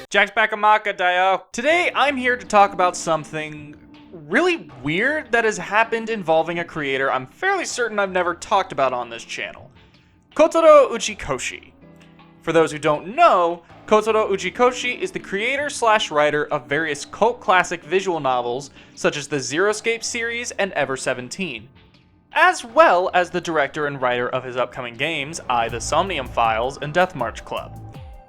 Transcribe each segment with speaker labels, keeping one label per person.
Speaker 1: Jack's back on Macca, Dio. Today, I'm here to talk about something really weird that has happened involving a creator I'm fairly certain I've never talked about on this channel. Kotaro Uchikoshi. For those who don't know, Kotaro Uchikoshi is the creator/writer of various cult classic visual novels such as the Lemniscate series and Ever 17, as well as the director and writer of his upcoming games, the Somnium Files and Death March Club.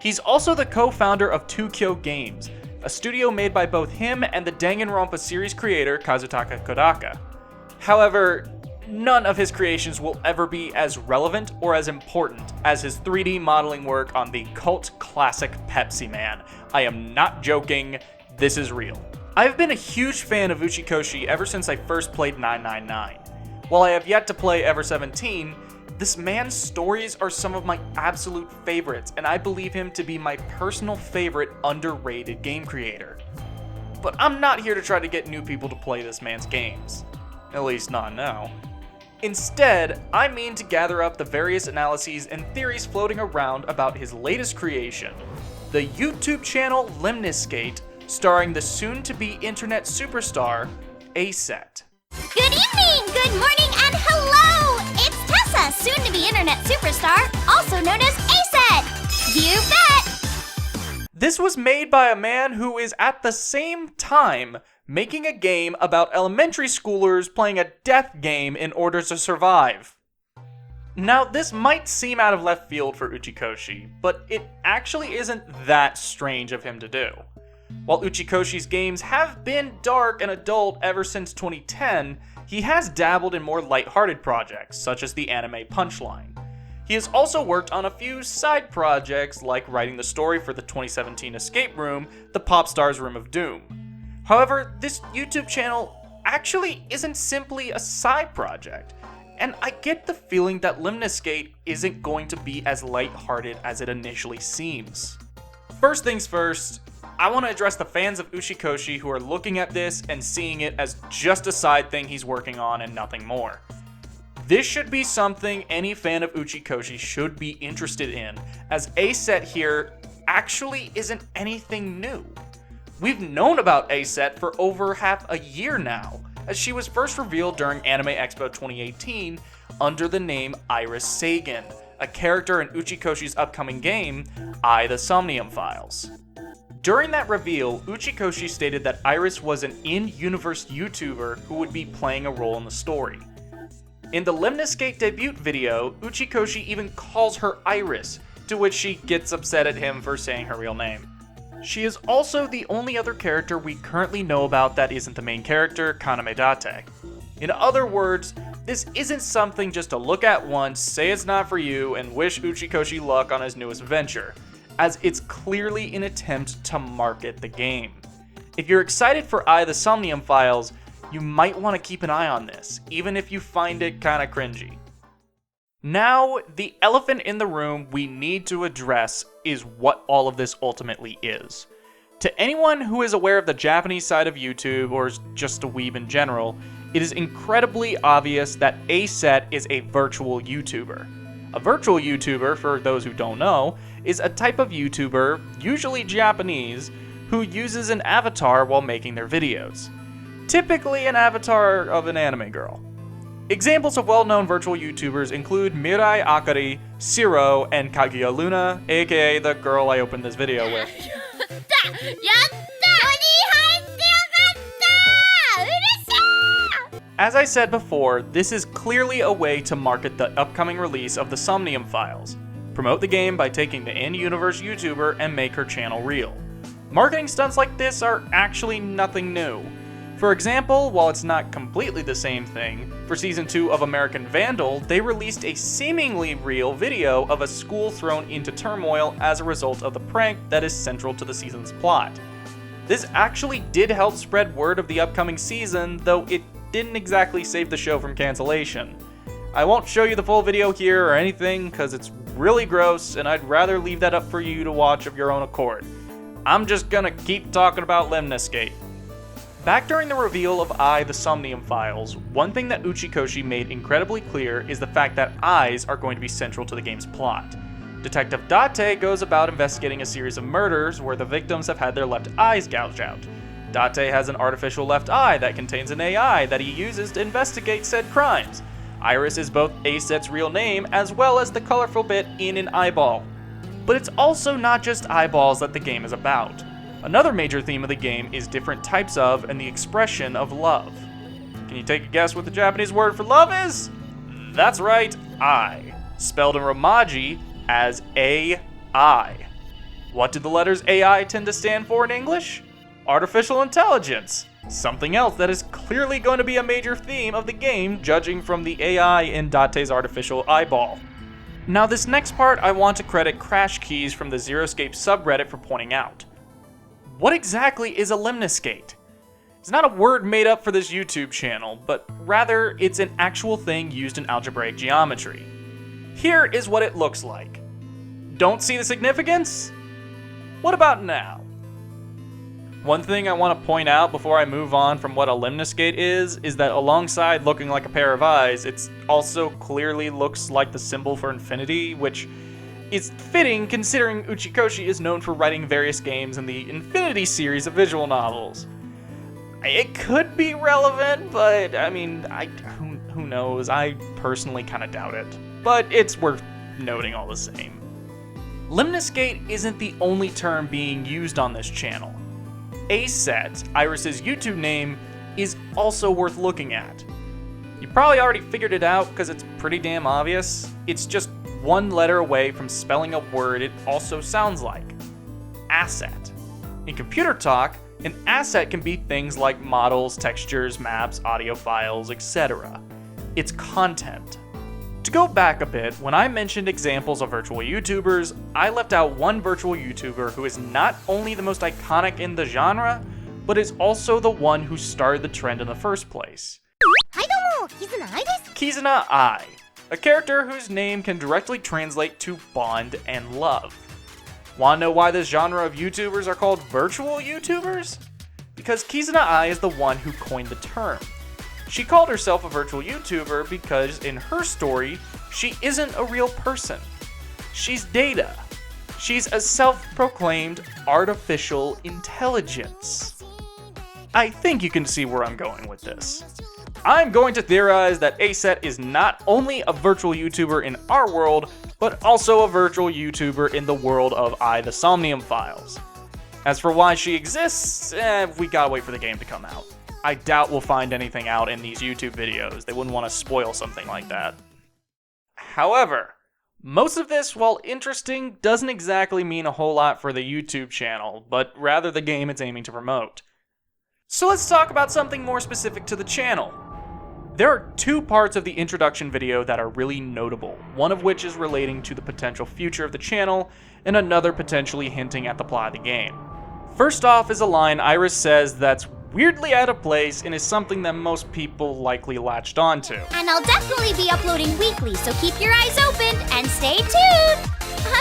Speaker 1: He's also the co-founder of 2Kyo Games, a studio made by both him and the Danganronpa series creator Kazutaka Kodaka. However, none of his creations will ever be as relevant or as important as his 3D modeling work on the cult classic Pepsi Man. I am not joking, this is real. I've been a huge fan of Uchikoshi ever since I first played 999. While I have yet to play Ever 17, this man's stories are some of my absolute favorites, and I believe him to be my personal favorite underrated game creator. But I'm not here to try to get new people to play this man's games. At least not now. Instead, I mean to gather up the various analyses and theories floating around about his latest creation, the YouTube channel Lemniscate, starring the soon-to-be internet superstar, A-Set.
Speaker 2: Good evening, good morning, and hello! It's Tessa, soon-to-be internet superstar, also known as A-Set. You bet!
Speaker 1: This was made by a man who is at the same time making a game about elementary schoolers playing a death game in order to survive. Now, this might seem out of left field for Uchikoshi, but it actually isn't that strange of him to do. While Uchikoshi's games have been dark and adult ever since 2010, he has dabbled in more lighthearted projects, such as the anime Punchline. He has also worked on a few side projects, like writing the story for the 2017 escape room, The Popstar's Room of Doom. However, this YouTube channel actually isn't simply a side project, and I get the feeling that Lemniscate isn't going to be as lighthearted as it initially seems. First things first, I want to address the fans of Uchikoshi who are looking at this and seeing it as just a side thing he's working on and nothing more. This should be something any fan of Uchikoshi should be interested in, as A-Set here actually isn't anything new. We've known about A-Set for over half a year now, as she was first revealed during Anime Expo 2018 under the name Iris Sagan, a character in Uchikoshi's upcoming game, the Somnium Files. During that reveal, Uchikoshi stated that Iris was an in-universe YouTuber who would be playing a role in the story. In the Lemniscate debut video, Uchikoshi even calls her Iris, to which she gets upset at him for saying her real name. She is also the only other character we currently know about that isn't the main character, Kaname. In other words, this isn't something just to look at once, say it's not for you, and wish Uchikoshi luck on his newest venture, as it's clearly an attempt to market the game. If you're excited for the Somnium Files, you might want to keep an eye on this, even if you find it kinda cringy. Now, the elephant in the room we need to address is what all of this ultimately is. To anyone who is aware of the Japanese side of YouTube, or is just a weeb in general, it is incredibly obvious that A-Set is a virtual YouTuber. A virtual YouTuber, for those who don't know, is a type of YouTuber, usually Japanese, who uses an avatar while making their videos. Typically an avatar of an anime girl. Examples of well-known virtual YouTubers include Mirai Akari, Siro, and Kaguya Luna, aka the girl I opened this video with. As I said before, this is clearly a way to market the upcoming release of the Somnium Files. Promote the game by taking the in-universe YouTuber and make her channel real. Marketing stunts like this are actually nothing new. For example, while it's not completely the same thing, for Season 2 of American Vandal, they released a seemingly real video of a school thrown into turmoil as a result of the prank that is central to the season's plot. This actually did help spread word of the upcoming season, though it didn't exactly save the show from cancellation. I won't show you the full video here or anything, because it's really gross, and I'd rather leave that up for you to watch of your own accord. I'm just gonna keep talking about Lemniscate. Back during the reveal of the Somnium Files, one thing that Uchikoshi made incredibly clear is the fact that eyes are going to be central to the game's plot. Detective Date goes about investigating a series of murders where the victims have had their left eyes gouged out. Date has an artificial left eye that contains an AI that he uses to investigate said crimes. Iris is both Aset's real name as well as the colorful bit in an eyeball. But it's also not just eyeballs that the game is about. Another major theme of the game is different types of and the expression of love. Can you take a guess what the Japanese word for love is? That's right, I, spelled in Romaji as AI. What do the letters AI tend to stand for in English? Artificial intelligence. Something else that is clearly going to be a major theme of the game, judging from the AI in Date's artificial eyeball. Now this next part I want to credit Crash Keys from the Xeroscape subreddit for pointing out. What exactly is a lemniscate? It's not a word made up for this YouTube channel, but rather it's an actual thing used in algebraic geometry. Here is what it looks like. Don't see the significance? What about now? One thing I want to point out before I move on from what a lemniscate is that alongside looking like a pair of eyes, it also clearly looks like the symbol for infinity, which is fitting considering Uchikoshi is known for writing various games in the Infinity series of visual novels. It could be relevant, but I mean, who knows? I personally kind of doubt it. But it's worth noting all the same. Lemniscate isn't the only term being used on this channel. Aset, Iris's YouTube name, is also worth looking at. You probably already figured it out because it's pretty damn obvious. It's just one letter away from spelling a word it also sounds like. Asset. In computer talk, an asset can be things like models, textures, maps, audio files, etc. It's content. To go back a bit, when I mentioned examples of virtual YouTubers, I left out one virtual YouTuber who is not only the most iconic in the genre, but is also the one who started the trend in the first place. Kizuna Ai, a character whose name can directly translate to bond and love. Wanna know why this genre of YouTubers are called virtual YouTubers? Because Kizuna Ai is the one who coined the term. She called herself a virtual YouTuber because in her story, she isn't a real person. She's data. She's a self-proclaimed artificial intelligence. I think you can see where I'm going with this. I'm going to theorize that Aset is not only a virtual YouTuber in our world, but also a virtual YouTuber in the world of the Somnium files. As for why she exists, we gotta wait for the game to come out. I doubt we'll find anything out in these YouTube videos. They wouldn't want to spoil something like that. However, most of this, while interesting, doesn't exactly mean a whole lot for the YouTube channel, but rather the game it's aiming to promote. So let's talk about something more specific to the channel. There are two parts of the introduction video that are really notable, one of which is relating to the potential future of the channel, and another potentially hinting at the plot of the game. First off is a line Iris says that's weirdly out of place and is something that most people likely latched onto.
Speaker 2: And I'll definitely be uploading weekly, so keep your eyes open and stay tuned!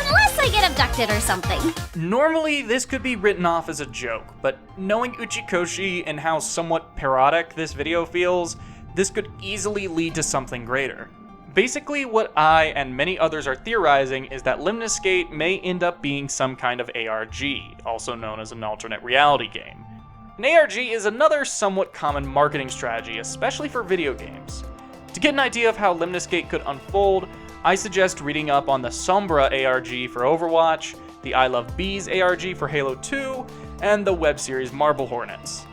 Speaker 2: Unless I get abducted or something.
Speaker 1: Normally, this could be written off as a joke, but knowing Uchikoshi and how somewhat parodic this video feels, this could easily lead to something greater. Basically, what I and many others are theorizing is that Lemniscate may end up being some kind of ARG, also known as an alternate reality game. An ARG is another somewhat common marketing strategy, especially for video games. To get an idea of how Lemniscate could unfold, I suggest reading up on the Sombra ARG for Overwatch, the I Love Bees ARG for Halo 2, and the web series Marble Hornets.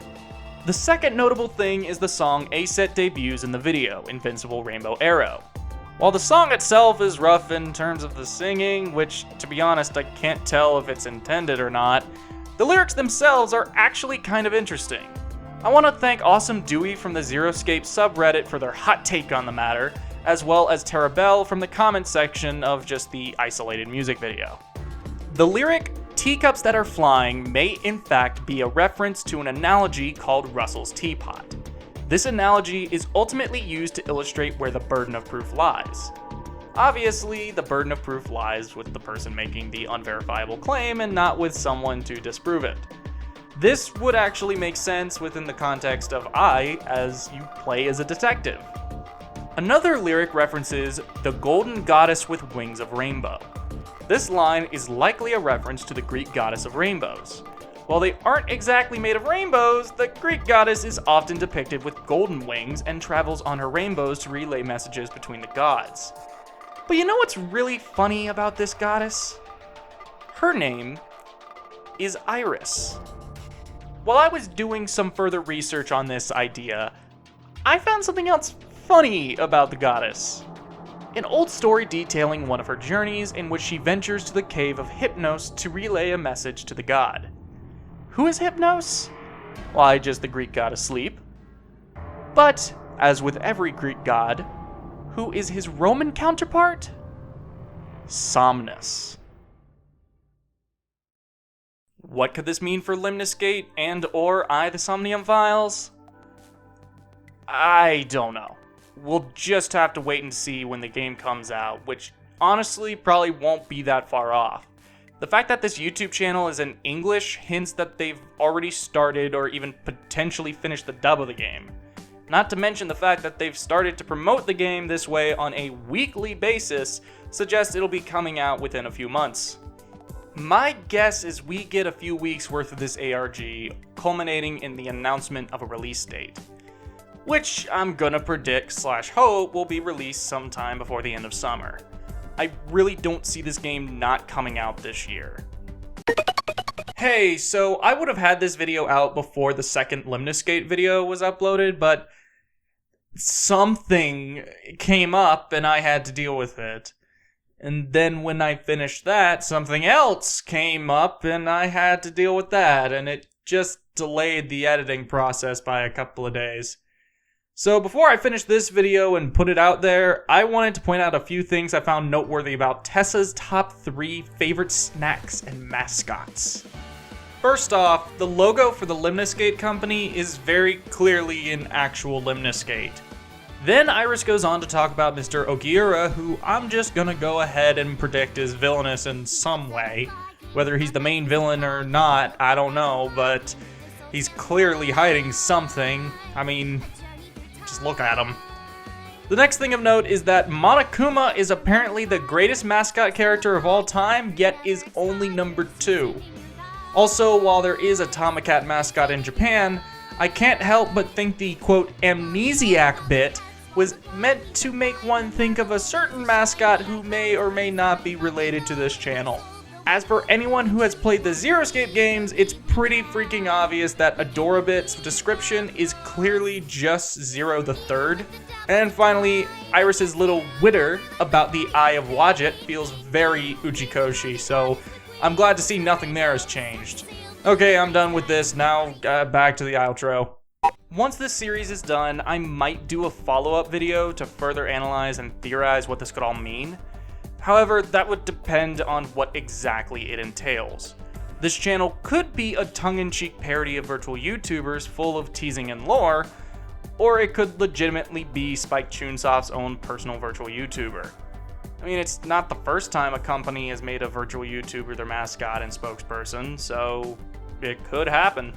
Speaker 1: The second notable thing is the song Aset debuts in the video, Invincible Rainbow Arrow. While the song itself is rough in terms of the singing, which, to be honest, I can't tell if it's intended or not, the lyrics themselves are actually kind of interesting. I want to thank Awesome Dewey from the Xeroscape subreddit for their hot take on the matter, as well as Terabelle from the comment section of just the isolated music video. The lyric, "Teacups that are flying," may in fact be a reference to an analogy called Russell's teapot. This analogy is ultimately used to illustrate where the burden of proof lies. Obviously, the burden of proof lies with the person making the unverifiable claim and not with someone to disprove it. This would actually make sense within the context of as you play as a detective. Another lyric references the golden goddess with wings of rainbow. This line is likely a reference to the Greek goddess of rainbows. While they aren't exactly made of rainbows, the Greek goddess is often depicted with golden wings and travels on her rainbows to relay messages between the gods. But you know what's really funny about this goddess? Her name is Iris. While I was doing some further research on this idea, I found something else funny about the goddess. An old story detailing one of her journeys in which she ventures to the cave of Hypnos to relay a message to the god. Who is Hypnos? Why, just the Greek god of sleep. But, as with every Greek god, who is his Roman counterpart? Somnus. What could this mean for Lemniscate and or the Somnium files? I don't know. We'll just have to wait and see when the game comes out, which honestly probably won't be that far off. The fact that this YouTube channel is in English hints that they've already started or even potentially finished the dub of the game. Not to mention the fact that they've started to promote the game this way on a weekly basis suggests it'll be coming out within a few months. My guess is we get a few weeks worth of this ARG, culminating in the announcement of a release date, which I'm gonna predict/hope will be released sometime before the end of summer. I really don't see this game not coming out this year. Hey, so I would have had this video out before the second Lemniscate video was uploaded, but something came up and I had to deal with it. And then when I finished that, something else came up and I had to deal with that, and it just delayed the editing process by a couple of days. So before I finish this video and put it out there, I wanted to point out a few things I found noteworthy about Tessa's top 3 favorite snacks and mascots. First off, the logo for the Lemniscate company is very clearly an actual Lemniscate. Then Iris goes on to talk about Mr. Ogiura, who I'm just gonna go ahead and predict is villainous in some way. Whether he's the main villain or not, I don't know, but he's clearly hiding something. I mean, just look at him. The next thing of note is that Monokuma is apparently the greatest mascot character of all time, yet is only number 2. Also, while there is a Tomacat mascot in Japan, I can't help but think the quote amnesiac bit was meant to make one think of a certain mascot who may or may not be related to this channel. As for anyone who has played the Xeroscape games, it's pretty freaking obvious that Adorabit's description is clearly just Zero the Third. And finally, Iris's little witter about the Eye of Wadjet feels very Uchikoshi, so I'm glad to see nothing there has changed. Okay, I'm done with this, now back to the outro. Once this series is done, I might do a follow-up video to further analyze and theorize what this could all mean. However, that would depend on what exactly it entails. This channel could be a tongue-in-cheek parody of virtual YouTubers full of teasing and lore, or it could legitimately be Spike Chunsoft's own personal virtual YouTuber. I mean, it's not the first time a company has made a virtual YouTuber their mascot and spokesperson, so it could happen.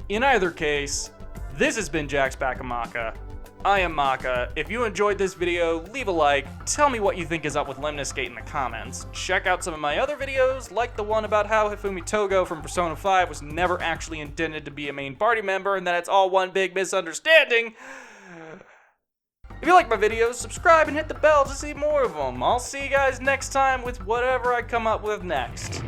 Speaker 1: In either case, this has been Jack's Back of Macca. I am Macca. If you enjoyed this video, leave a like, tell me what you think is up with Lemniscate in the comments. Check out some of my other videos, like the one about how Hifumi Togo from Persona 5 was never actually intended to be a main party member and that it's all one big misunderstanding. If you like my videos, subscribe and hit the bell to see more of them. I'll see you guys next time with whatever I come up with next.